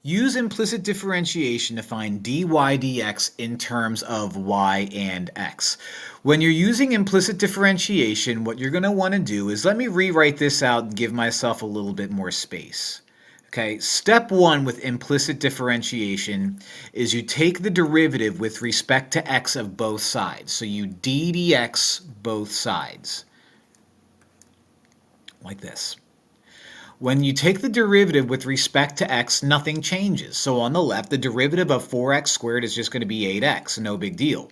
Use implicit differentiation to find dy dx in terms of y and x. When you're using implicit differentiation, what you're going to want to do is, let me rewrite this out and give myself a little bit more space. Okay, step one with implicit differentiation is you take the derivative with respect to x of both sides. So you d dx both sides, like this. When you take the derivative with respect to x, nothing changes. So on the left, the derivative of 4x squared is just going to be 8x, no big deal.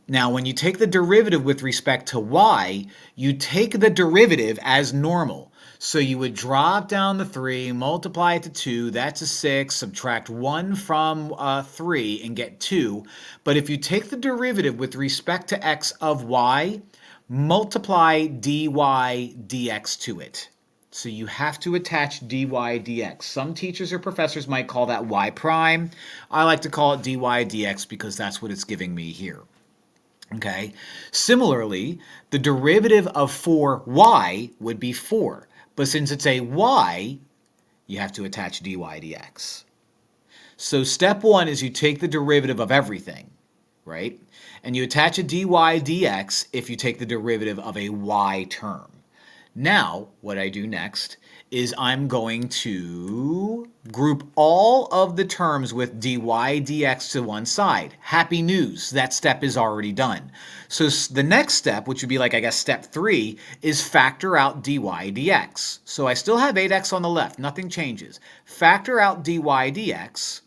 Now, when you take the derivative with respect to y, you take the derivative as normal. So you would drop down the 3, multiply it to 2, that's a 6, subtract 1 from 3 and get 2. But if you take the derivative with respect to x of y, multiply dy dx to it. So you have to attach dy dx. Some teachers or professors might call that y prime. I like to call it dy dx because that's what it's giving me here. Okay. Similarly, the derivative of 4y would be 4. But since it's a y, you have to attach dy dx. So step one is you take the derivative of everything, right? And you attach a dy dx if you take the derivative of a y term. Now, what I do next is I'm going to group all of the terms with dy dx to one side. Happy news, that step is already done. So the next step, which would be like, I guess, step 3, is factor out dy dx. So I still have 8x on the left, nothing changes. Factor out dy dx,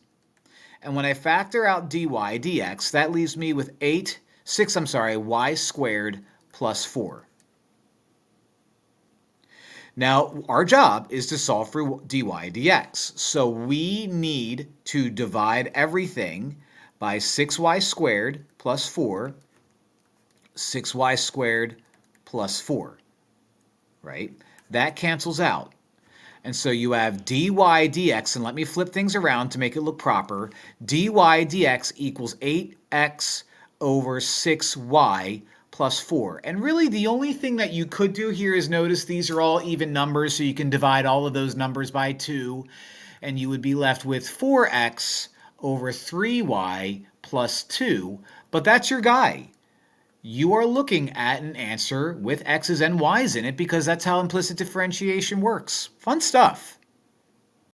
and when I factor out dy dx, that leaves me with y squared plus 4. Now, our job is to solve for dy dx. So we need to divide everything by 6y squared plus 4, 6y squared plus 4, right? That cancels out. And so you have dy dx, and let me flip things around to make it look proper. Dy dx equals 8x over 6y plus 4. And really the only thing that you could do here is notice these are all even numbers, so you can divide all of those numbers by 2, and you would be left with 4x over 3y plus 2. But that's your guy. You are looking at an answer with x's and y's in it because that's how implicit differentiation works. Fun stuff.